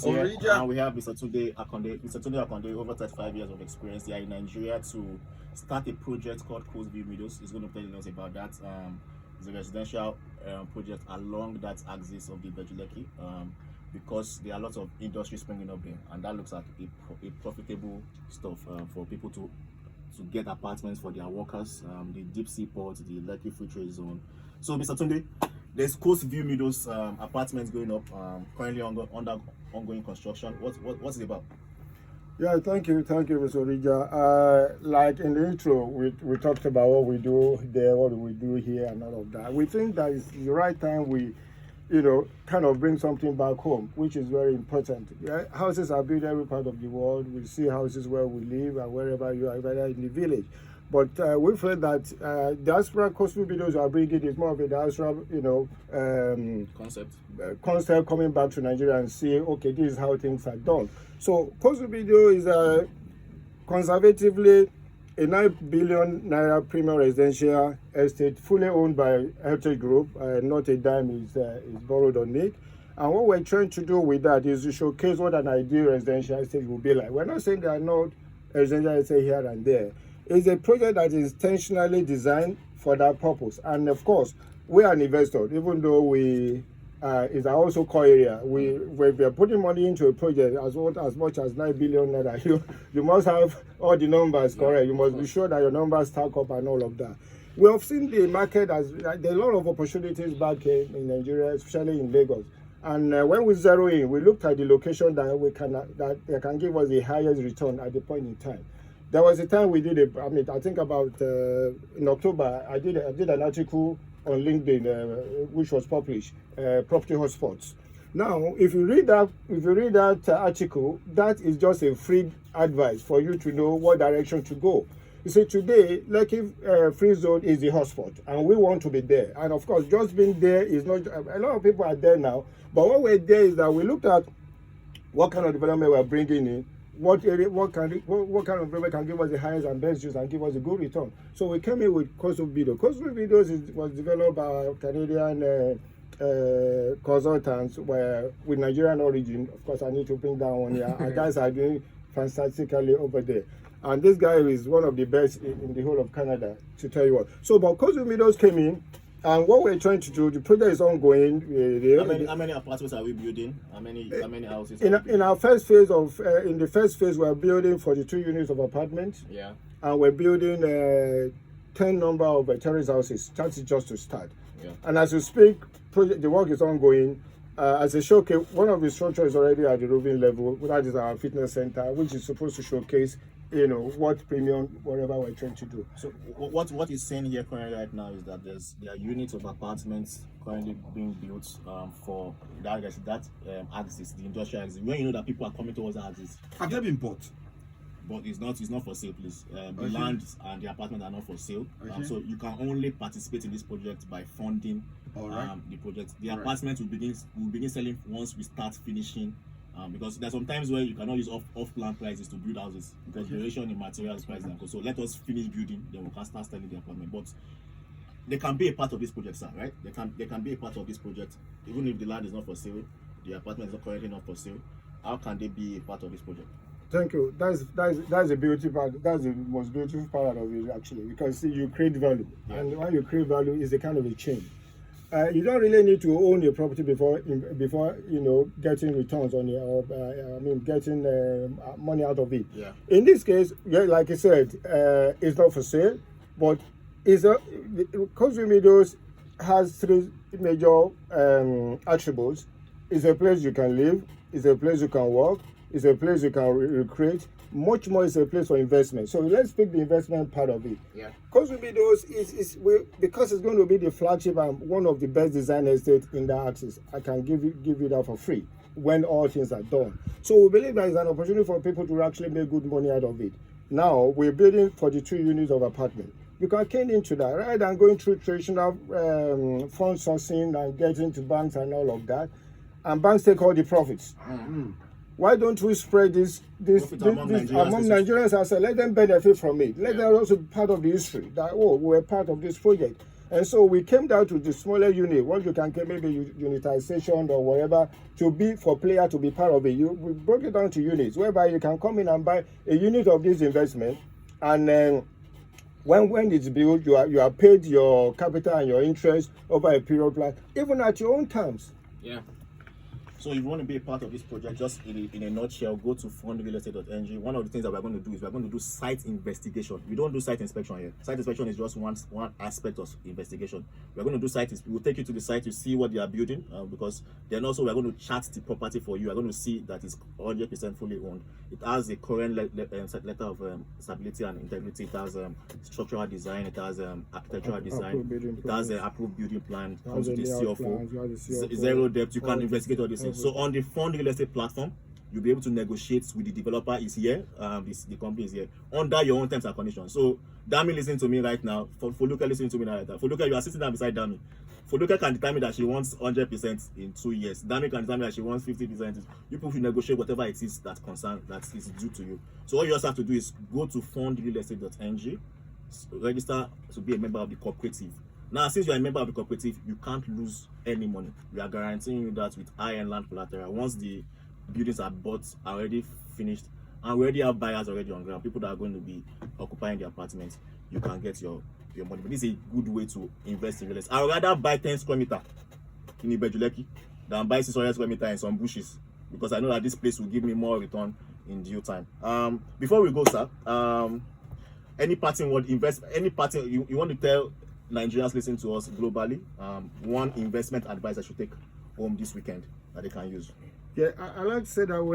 Here, and we have Mr. Tunde Akonde. Mr. Tunde Akonde, over 35 years of experience here in Nigeria to start a project called Coast View Meadows. He's going to tell us about that. It's a residential project along that axis of the Bejuleki, because there are lots of industry springing up there, and that looks like a profitable stuff for people to get apartments for their workers, the deep sea port, the Lekki Free Trade Zone. So, Mr. Tunde, there's Coast View Meadows apartments going up, currently under ongoing construction. What's it about? Yeah, thank you, Mr. Orija. Like in the intro, we talked about what we do there, what we do here, and all of that. We think that it's the right time we, kind of bring something back home, which is very important. Yeah? Houses are built every part of the world. We see houses where we live and wherever you are, whether in the village. But we feel that diaspora coastal videos are bringing is more of a diaspora, concept coming back to Nigeria and see, okay, this is how things are done. So coastal video is conservatively a 9 billion naira premium residential estate, fully owned by Heritage Group. Not a dime is borrowed on it. And what we're trying to do with that is to showcase what an ideal residential estate will be like. We're not saying there are not residential estates here and there. It's a project that is intentionally designed for that purpose. And of course, we are an investor, even though it's our also core area. We are putting money into a project as much as 9 billion naira. You must have all the numbers correct. You must be sure that your numbers stack up and all of that. We have seen the market as there are a lot of opportunities back in Nigeria, especially in Lagos. And when we zero in, we looked at the location that they can give us the highest return at the point in time. There was a time we did I think about in October, I did an article on LinkedIn which was published, Property Hotspots. Now, if you read that article, that is just a free advice for you to know what direction to go. You see, today, Lekki Free Zone is the hotspot, and we want to be there. And of course, just being there is not. A lot of people are there now, but what we're there is that we looked at what kind of development we're bringing in. What kind of development can give us the highest and best use and give us a good return. So we came in with Coastal Video. Coastal Videos was developed by Canadian consultants with Nigerian origin. Of course, I need to bring that one here. Our guys are doing fantastically over there. And this guy is one of the best in the whole of Canada, to tell you what. So, but Coastal Videos came in, and what we're trying to do, the project is ongoing. How many apartments are we building? How many houses? In the first phase, we're building 42 units of apartments. Yeah. And we're building 10 number of terrace houses. That is just to start. Yeah. And as we speak, the work is ongoing. As a showcase, one of the structures is already at the roofing level. That is our fitness center, which is supposed to showcase, what premium, whatever we're trying to do. So what is saying here currently right now is that there are units of apartments currently being built for that axis, the industrial axis. When you know that people are coming towards that axis. Have they been bought? But it's not for sale, please. The land and the apartment are not for sale. So you can only participate in this project by funding the project. The apartment will begin selling once we start finishing. Because there's some times where you cannot use off-plan prices to build houses because variation in materials prices. So let us finish building, then we can start selling the apartment. But they can be a part of this project, sir, right? They can be a part of this project, even if the land is not for sale, the apartment is not currently not for sale. How can they be a part of this project? Thank you. That's a beautiful part. That's the most beautiful part of it, actually, because you create value, and when you create value, is a kind of a chain. You don't really need to own your property before getting returns on it, getting money out of it. Yeah. In this case, like I said, it's not for sale, but Coastal Meadows has three major attributes. It's a place you can live. It's a place you can work. It's a place you can recreate. Much more is a place for investment. So let's pick the investment part of it. Yeah. Coastal Meadows because it's going to be the flagship and one of the best design estates in the axis. I can give you that for free when all things are done. So we believe there is an opportunity for people to actually make good money out of it. Now we're building 42 units of apartment. You can key into that rather than going through traditional fund sourcing and getting to banks and all of that. And banks take all the profits. Mm-hmm. Why don't we spread this among Nigerians and say, let them benefit from it. Let them also be part of the history that, we're part of this project. And so we came down to the smaller unit, what you can get maybe unitization or whatever, to be for player to be part of it. We broke it down to units, whereby you can come in and buy a unit of this investment, and then when it's built, you are paid your capital and your interest over a period plan, even at your own terms. Yeah. So if you want to be a part of this project, just in a nutshell, go to fundrealestate.ng. One of the things that we're going to do is we're going to do site investigation. We don't do site inspection here. Site inspection is just one aspect of investigation. We're going to do we'll take you to the site to see what they are building, because then also we're going to chart the property for you. We're going to see that it's 100% fully owned. It has a current letter of stability and integrity. It has structural design. It has architectural design. It has an approved building plan. It comes with the CFO. Zero debt. You can investigate all these things. So on the Fund Real Estate platform, you'll be able to negotiate with the developer. Is here, the company is here under your own terms and conditions. So Dami listening to me right now. Foluke listening to me right now. Foluke, you are sitting down beside Dami. Foluke can determine that she wants 100% in 2 years. Dami can determine that she wants 50%. You people should negotiate whatever it is that is due to you. So all you just have to do is go to fundrealestate.ng, register to be a member of the cooperative. Now, since you are a member of the cooperative, you can't lose any money. We are guaranteeing you that with high-end land collateral. Once the buildings are bought, already finished, and we already have buyers already on ground, people that are going to be occupying the apartments, you can get your money. But this is a good way to invest in real estate. I would rather buy 10 square meter in Ibejuleki than buy 600 square meter in some bushes, because I know that this place will give me more return in due time. Before we go, sir, any parting word, you want to tell Nigerians listening to us globally, one investment advice I should take home this weekend that they can use? Yeah, I like to say that